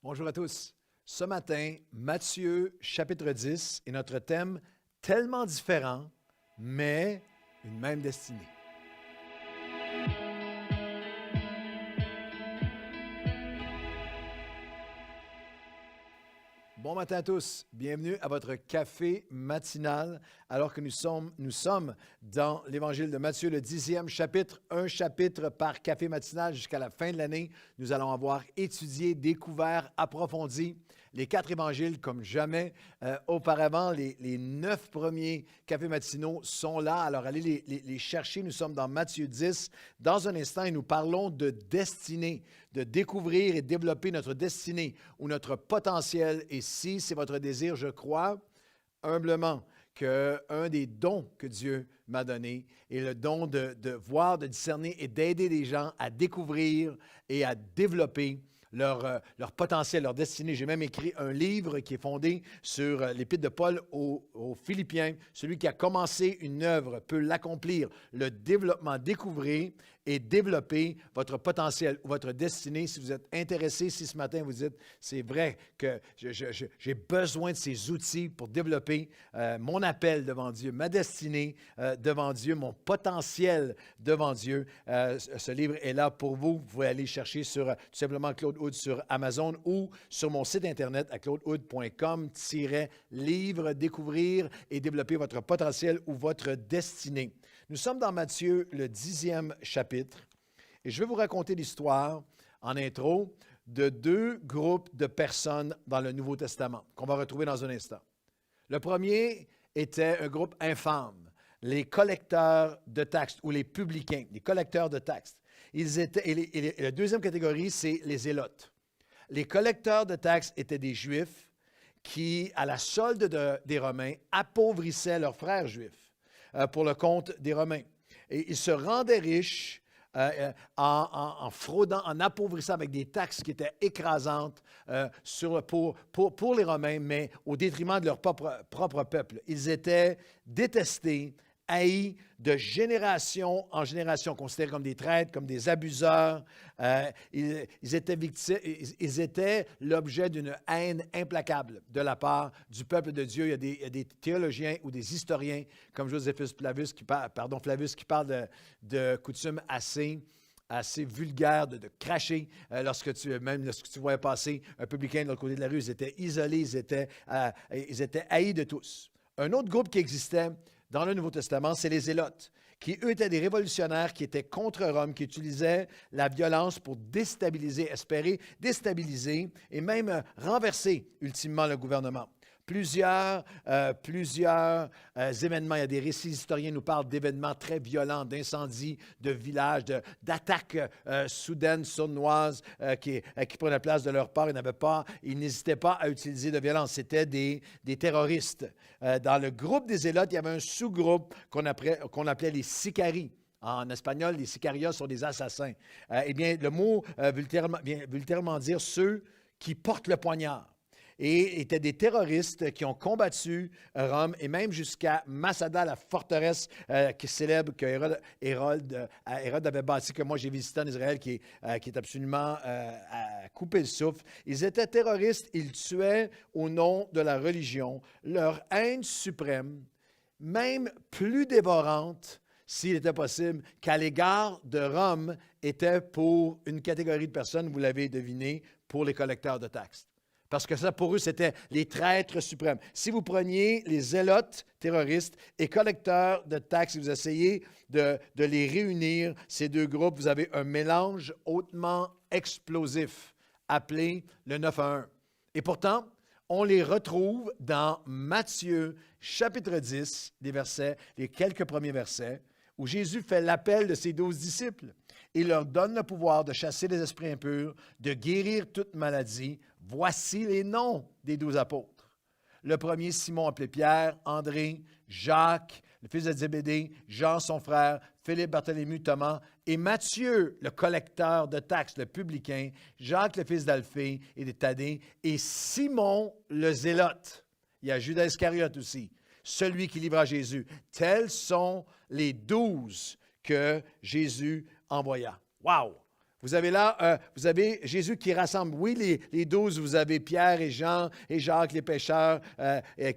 Bonjour à tous. Ce matin, Matthieu chapitre 10 est notre thème tellement différent, mais une même destinée. Bon matin à tous. Bienvenue à votre café matinal alors que nous sommes dans l'Évangile de Matthieu, le 10e chapitre, un chapitre par café matinal jusqu'à la fin de l'année. Nous allons avoir étudié, découvert, approfondi les 4 évangiles comme jamais auparavant. Les 9 premiers cafés matinaux sont là, alors allez les chercher. Nous sommes dans Matthieu 10. Dans un instant, et nous parlons de destinée, de découvrir et développer notre destinée ou notre potentiel. Et si c'est votre désir, je crois humblement qu'un des dons que Dieu m'a donné est le don de voir, de discerner et d'aider les gens à découvrir et à développer leur potentiel, leur destinée. J'ai même écrit un livre qui est fondé sur l'Épître de Paul aux Philippiens. Celui qui a commencé une œuvre peut l'accomplir. Le développement, découvrir et développer votre potentiel ou votre destinée. Si vous êtes intéressé, si ce matin vous dites, c'est vrai que j'ai besoin de ces outils pour développer mon appel devant Dieu, ma destinée devant Dieu, mon potentiel devant Dieu, ce livre est là pour vous. Vous pouvez aller chercher sur tout simplement Claude Hood sur Amazon ou sur mon site internet à claudehood.com-livre, découvrir et développer votre potentiel ou votre destinée. Nous sommes dans Matthieu, le 10e chapitre, et je vais vous raconter l'histoire en intro de 2 groupes de personnes dans le Nouveau Testament qu'on va retrouver dans un instant. Le premier était un groupe infâme, les collecteurs de taxes ou les publicains, les collecteurs de taxes. Et la deuxième catégorie, c'est les zélotes. Les collecteurs de taxes étaient des Juifs qui, à la solde des Romains, appauvrissaient leurs frères juifs pour le compte des Romains. Et ils se rendaient riches en fraudant, en appauvrissant avec des taxes qui étaient écrasantes pour les Romains, mais au détriment de leur propre peuple. Ils étaient détestés, haïs de génération en génération, considérés comme des traîtres, comme des abuseurs. Ils étaient l'objet d'une haine implacable de la part du peuple de Dieu. Il y a des théologiens ou des historiens, comme Joséphus Flavius, qui parle de coutumes assez vulgaire de cracher lorsque tu voyais passer un publicain de l'autre côté de la rue. Ils étaient isolés, ils étaient haïs de tous. Un autre groupe qui existait dans le Nouveau Testament, c'est les Zélotes, qui, eux, étaient des révolutionnaires qui étaient contre Rome, qui utilisaient la violence pour espérer déstabiliser et même renverser ultimement le gouvernement. Plusieurs événements, il y a des récits historiens qui nous parlent d'événements très violents, d'incendies, de villages, d'attaques soudaines, sournoises qui prenaient la place de leur part. Ils n'hésitaient pas à utiliser de violence. C'était des terroristes. Dans le groupe des Zélotes, il y avait un sous-groupe qu'on appelait les sicarii. En espagnol, les sicarios sont des assassins. Le mot veut littéralement dire ceux qui portent le poignard. Et étaient des terroristes qui ont combattu Rome et même jusqu'à Masada, la forteresse qui est célèbre que Hérode avait bâtie, que moi j'ai visité en Israël, qui est absolument à couper le souffle. Ils étaient terroristes, ils tuaient au nom de la religion. Leur haine suprême, même plus dévorante, s'il était possible, qu'à l'égard de Rome, était pour une catégorie de personnes, vous l'avez deviné, pour les collecteurs de taxes. Parce que ça, pour eux, c'était les traîtres suprêmes. Si vous preniez les zélotes terroristes et collecteurs de taxes, et vous essayez de les réunir, ces 2 groupes, vous avez un mélange hautement explosif appelé le 9 à 1. Et pourtant, on les retrouve dans Matthieu, chapitre 10, les quelques premiers versets, où Jésus fait l'appel de ses 12 disciples. Il leur donne le pouvoir de chasser les esprits impurs, de guérir toute maladie. Voici les noms des 12 apôtres. Le premier, Simon appelé Pierre, André, Jacques, le fils de Zébédée, Jean son frère, Philippe, Barthélemy, Thomas, et Matthieu, le collecteur de taxes, le publicain, Jacques, le fils d'Alphée et de Thaddée, et Simon, le zélote. Il y a Judas Iscariote aussi, celui qui livra Jésus. Tels sont les 12 que Jésus envoya. Wow! Vous avez là, vous avez Jésus qui rassemble. Oui, les 12, vous avez Pierre et Jean et Jacques, les pêcheurs,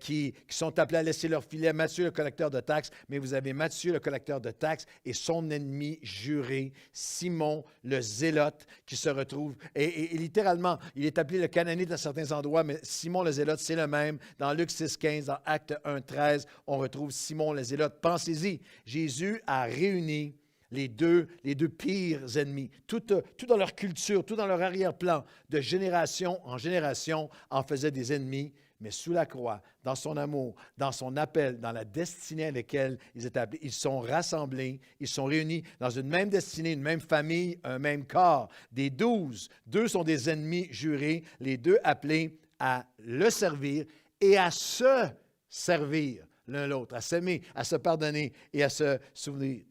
qui sont appelés à laisser leur filet. Matthieu, le collecteur de taxes. Mais vous avez Matthieu, le collecteur de taxes, et son ennemi juré, Simon, le zélote, qui se retrouve. Et littéralement, il est appelé le cananite dans certains endroits, mais Simon, le zélote, c'est le même. Dans Luc 6,15, dans Actes 1,13, on retrouve Simon, le zélote. Pensez-y, Jésus a réuni les deux pires ennemis, tout dans leur culture, tout dans leur arrière-plan, de génération en génération, en faisaient des ennemis, mais sous la croix, dans son amour, dans son appel, dans la destinée à laquelle ils étaient appelés, ils sont rassemblés, ils sont réunis dans une même destinée, une même famille, un même corps. Des 12, 2 sont des ennemis jurés, les 2 appelés à le servir et à se servir l'un l'autre, à s'aimer, à se pardonner et à se soutenir.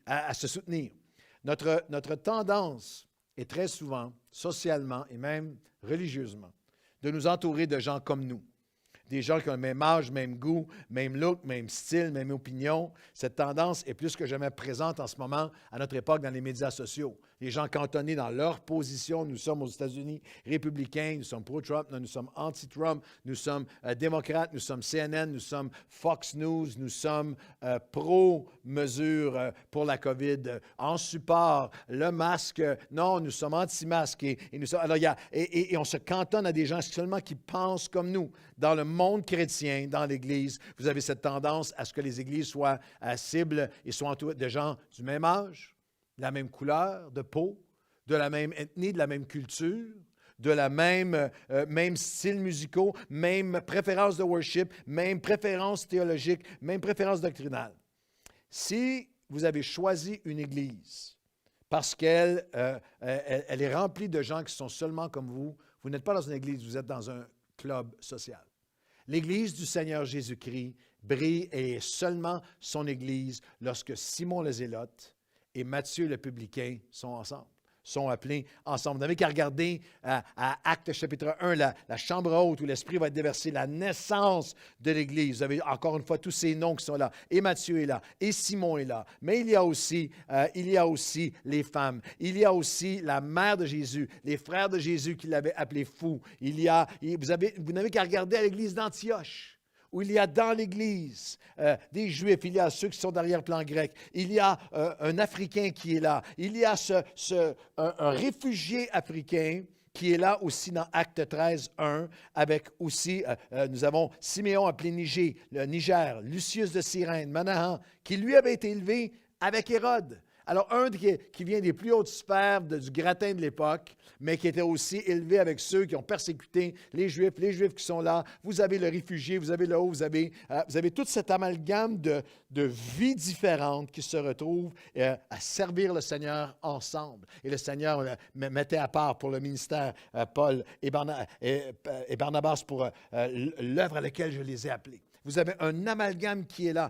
Notre tendance est très souvent, socialement et même religieusement, de nous entourer de gens comme nous. Des gens qui ont le même âge, même goût, même look, même style, même opinion. Cette tendance est plus que jamais présente en ce moment, à notre époque, dans les médias sociaux. Les gens cantonnés dans leur position. Nous sommes aux États-Unis républicains, nous sommes pro-Trump, nous sommes anti-Trump, nous sommes démocrates, nous sommes CNN, nous sommes Fox News, nous sommes pro-mesures pour la COVID, en support, le masque, non, nous sommes anti-masque. Et on se cantonne à des gens seulement qui pensent comme nous. Dans le monde chrétien, dans l'Église, vous avez cette tendance à ce que les églises soient cibles et soient entourées de gens du même âge, de la même couleur de peau, de la même ethnie, de la même culture, de la même style musical, même préférence de worship, même préférence théologique, même préférence doctrinale. Si vous avez choisi une église parce qu'elle elle est remplie de gens qui sont seulement comme vous n'êtes pas dans une église, vous êtes dans un club social. L'Église du Seigneur Jésus-Christ brille et est seulement son Église lorsque Simon le Zélote et Matthieu le publicain sont ensemble, sont appelés ensemble. Vous n'avez qu'à regarder à Actes chapitre 1, la chambre haute où l'Esprit va être déversé, la naissance de l'Église. Vous avez encore une fois tous ces noms qui sont là. Et Matthieu est là, et Simon est là. Mais il y a aussi les femmes. Il y a aussi la mère de Jésus, les frères de Jésus qui l'avaient appelé fou. Vous n'avez qu'à regarder à l'Église d'Antioche, où il y a dans l'Église des Juifs, il y a ceux qui sont d'arrière-plan grec, il y a un Africain qui est là, il y a un réfugié africain qui est là aussi dans Acte 13, 1, avec aussi, nous avons Siméon appelé Niger, Lucius de Cyrène, Manahan, qui lui avait été élevé avec Hérode. Alors, un qui vient des plus hautes sphères du gratin de l'époque, mais qui était aussi élevé avec ceux qui ont persécuté les Juifs qui sont là. Vous avez le réfugié, vous avez le haut, vous avez toute cette amalgame de vies différentes qui se retrouvent à servir le Seigneur ensemble. Et le Seigneur mettait à part pour le ministère Paul et Barnabas pour l'œuvre à laquelle je les ai appelés. Vous avez un amalgame qui est là.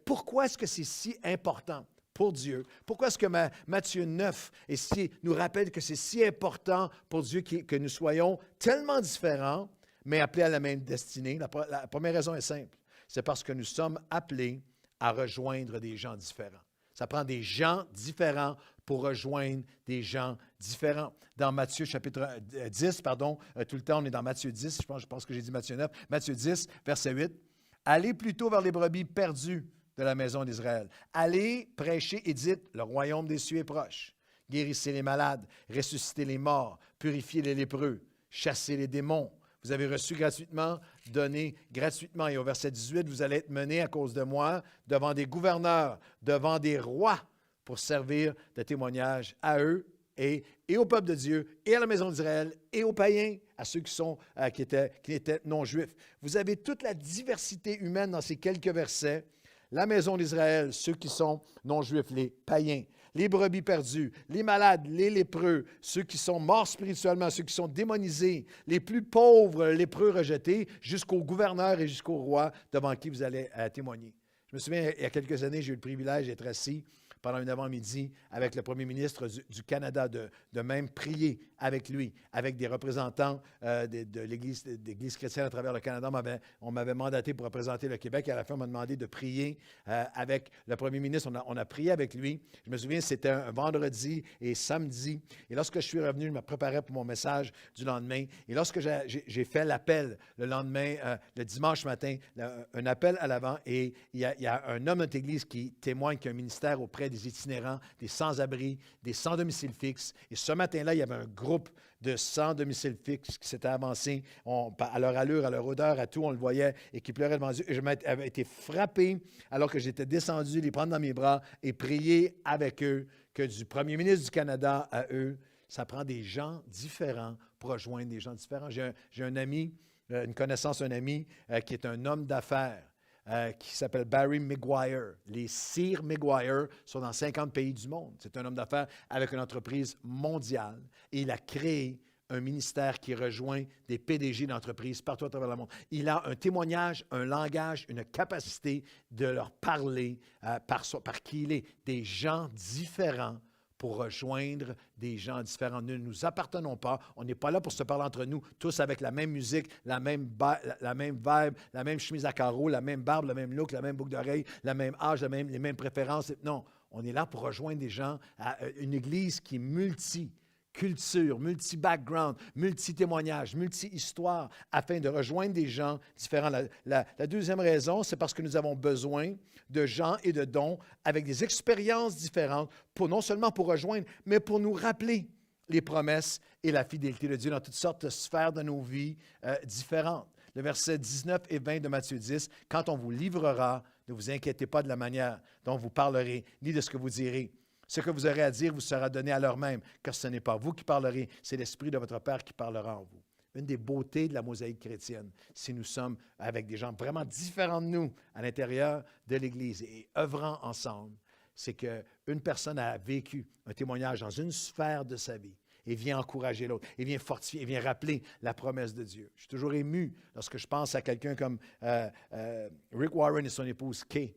Pourquoi est-ce que c'est si important pour Dieu? Pourquoi est-ce que Matthieu 9 nous rappelle que c'est si important pour Dieu que nous soyons tellement différents, mais appelés à la même destinée? La première raison est simple. C'est parce que nous sommes appelés à rejoindre des gens différents. Ça prend des gens différents pour rejoindre des gens différents. Dans Matthieu chapitre 10, tout le temps on est dans Matthieu 10, je pense que j'ai dit Matthieu 9, Matthieu 10, verset 8. « Allez plutôt vers les brebis perdues de la maison d'Israël. Allez prêcher et dites, le royaume des cieux est proche. Guérissez les malades, ressuscitez les morts, purifiez les lépreux, chassez les démons. Vous avez reçu gratuitement, donné gratuitement. » Et au verset 18, vous allez être menés à cause de moi devant des gouverneurs, devant des rois, pour servir de témoignage à eux et au peuple de Dieu, et à la maison d'Israël, et aux païens, à ceux qui étaient non-juifs. Vous avez toute la diversité humaine dans ces quelques versets. La maison d'Israël, ceux qui sont non-juifs, les païens, les brebis perdues, les malades, les lépreux, ceux qui sont morts spirituellement, ceux qui sont démonisés, les plus pauvres, les lépreux rejetés, jusqu'aux gouverneurs et jusqu'aux rois devant qui vous allez témoigner. Je me souviens, il y a quelques années, j'ai eu le privilège d'être assis pendant une avant-midi avec le premier ministre du Canada, de même prier avec lui, avec des représentants de l'Église chrétienne à travers le Canada. On m'avait mandaté pour représenter le Québec. Et à la fin, on m'a demandé de prier avec le premier ministre. On a prié avec lui. Je me souviens, c'était un vendredi et samedi. Et lorsque je suis revenu, je me préparais pour mon message du lendemain. Et lorsque j'ai fait l'appel le lendemain, le dimanche matin, un appel à l'avant, et il y a un homme de notre Église qui témoigne qu'il y a un ministère auprès des itinérants, des sans-abri, des sans-domicile fixe. Et ce matin-là, il y avait un groupe de sans-domicile fixe qui s'était avancé à leur allure, à leur odeur, à tout, on le voyait, et qui pleurait devant Dieu. Et je m'avais été frappé alors que j'étais descendu, les prendre dans mes bras et prier avec eux, que du premier ministre du Canada à eux, ça prend des gens différents pour rejoindre des gens différents. J'ai un ami, une connaissance, un ami qui est un homme d'affaires. Qui s'appelle Barry Maguire. Les Sir Maguire sont dans 50 pays du monde. C'est un homme d'affaires avec une entreprise mondiale et il a créé un ministère qui rejoint des PDG d'entreprises partout à travers le monde. Il a un témoignage, un langage, une capacité de leur parler par qui il est. Des gens différents pour rejoindre des gens différents. Nous ne nous appartenons pas. On n'est pas là pour se parler entre nous, tous avec la même musique, la même vibe, la même chemise à carreaux, la même barbe, le même look, la même boucle d'oreille, le même âge, les mêmes préférences. Non, on est là pour rejoindre des gens à une Église qui est multi-culture, multi-background, multi-témoignage, multi-histoire, afin de rejoindre des gens différents. La deuxième raison, c'est parce que nous avons besoin de gens et de dons avec des expériences différentes, non seulement pour rejoindre, mais pour nous rappeler les promesses et la fidélité de Dieu dans toutes sortes de sphères de nos vies différentes. Le verset 19 et 20 de Matthieu 10, « Quand on vous livrera, ne vous inquiétez pas de la manière dont vous parlerez, ni de ce que vous direz. Ce que vous aurez à dire vous sera donné à l'heure même, car ce n'est pas vous qui parlerez, c'est l'Esprit de votre Père qui parlera en vous. » Une des beautés de la mosaïque chrétienne, si nous sommes avec des gens vraiment différents de nous à l'intérieur de l'Église et œuvrant ensemble, c'est qu'une personne a vécu un témoignage dans une sphère de sa vie et vient encourager l'autre, et vient fortifier, et vient rappeler la promesse de Dieu. Je suis toujours ému lorsque je pense à quelqu'un comme Rick Warren et son épouse Kay,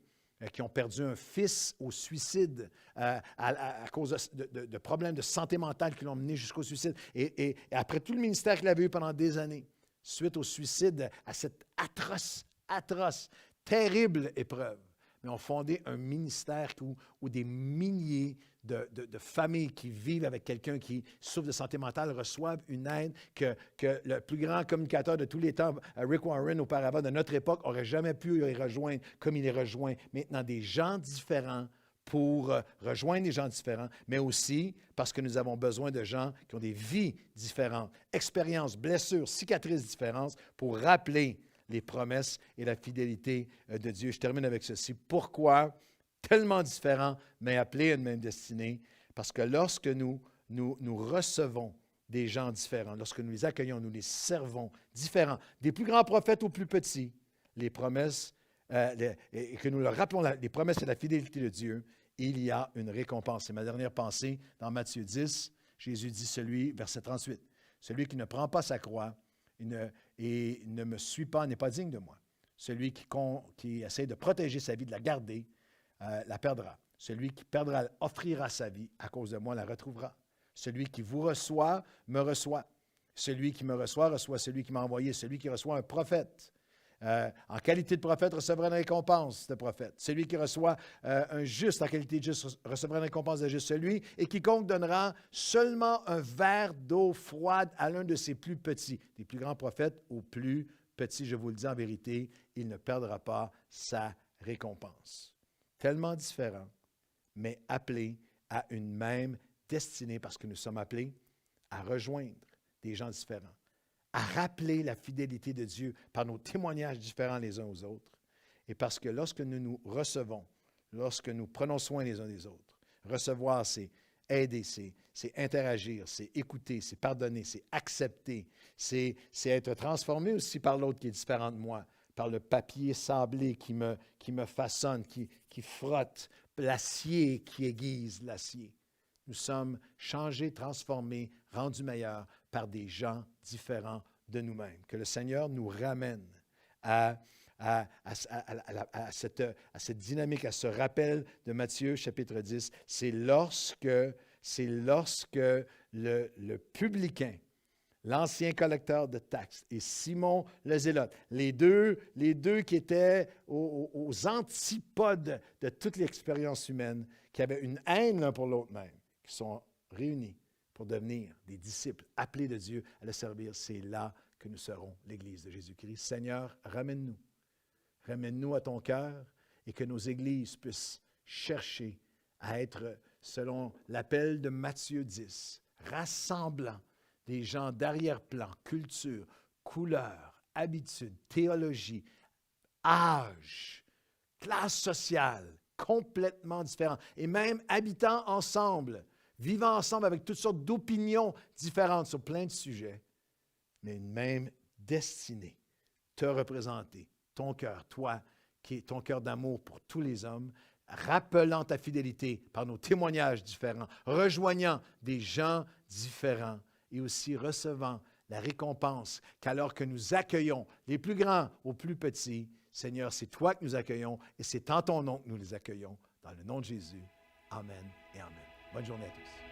qui ont perdu un fils au suicide à cause de problèmes de santé mentale qui l'ont mené jusqu'au suicide. Et après tout le ministère qu'il avait eu pendant des années, suite au suicide, à cette atroce, terrible épreuve, mais ont fondé un ministère où des milliers de familles qui vivent avec quelqu'un qui souffre de santé mentale reçoivent une aide que le plus grand communicateur de tous les temps, Rick Warren, auparavant, de notre époque, n'aurait jamais pu les rejoindre comme il les rejoint. Maintenant, des gens différents pour rejoindre des gens différents, mais aussi parce que nous avons besoin de gens qui ont des vies différentes, expériences, blessures, cicatrices différentes pour rappeler les promesses et la fidélité de Dieu. Je termine avec ceci. Pourquoi tellement différents, mais appelés à une même destinée? Parce que lorsque nous recevons des gens différents, lorsque nous les accueillons, nous les servons différents, des plus grands prophètes aux plus petits, les promesses, et que nous leur rappelons les promesses et la fidélité de Dieu, il y a une récompense. C'est ma dernière pensée dans Matthieu 10. Jésus dit verset 38, « Celui qui ne prend pas sa croix et ne me suit pas n'est pas digne de moi. Celui qui essaie de protéger sa vie, de la garder, la perdra. Celui qui offrira sa vie à cause de moi la retrouvera. Celui qui vous reçoit, me reçoit. Celui qui me reçoit celui qui m'a envoyé. Celui qui reçoit un prophète, en qualité de prophète, recevra une récompense de prophète. Celui qui reçoit un juste en qualité de juste recevra une récompense de juste. Celui et quiconque donnera seulement un verre d'eau froide à l'un de ses plus petits. Des plus grands prophètes aux plus petits, je vous le dis en vérité, il ne perdra pas sa récompense. Tellement différents, mais appelés à une même destinée parce que nous sommes appelés à rejoindre des gens différents, à rappeler la fidélité de Dieu par nos témoignages différents les uns aux autres. Et parce que lorsque nous nous recevons, lorsque nous prenons soin les uns des autres, recevoir, c'est aider, c'est interagir, c'est écouter, c'est pardonner, c'est accepter, c'est être transformé aussi par l'autre qui est différent de moi, par le papier sablé qui me façonne, qui frotte, l'acier qui aiguise l'acier. Nous sommes changés, transformés, rendus meilleurs par des gens différents de nous-mêmes. Que le Seigneur nous ramène à cette dynamique, à ce rappel de Matthieu chapitre 10. C'est lorsque c'est lorsque le publicain, l'ancien collecteur de taxes, et Simon le Zélote, les deux qui étaient aux antipodes de toute l'expérience humaine, qui avaient une haine l'un pour l'autre même, qui sont réunis pour devenir des disciples appelés de Dieu à le servir. C'est là que nous serons l'Église de Jésus-Christ. Seigneur, ramène-nous. Ramène-nous à ton cœur et que nos églises puissent chercher à être, selon l'appel de Matthieu 10, rassemblant des gens d'arrière-plan, culture, couleur, habitude, théologie, âge, classe sociale, complètement différents, et même habitant ensemble, vivant ensemble avec toutes sortes d'opinions différentes sur plein de sujets, mais une même destinée, te représenter, ton cœur, toi, qui est ton cœur d'amour pour tous les hommes, rappelant ta fidélité par nos témoignages différents, rejoignant des gens différents et aussi recevant la récompense qu'alors que nous accueillons les plus grands aux plus petits, Seigneur, c'est toi que nous accueillons et c'est en ton nom que nous les accueillons. Dans le nom de Jésus. Amen et amen. Bonne journée à tous.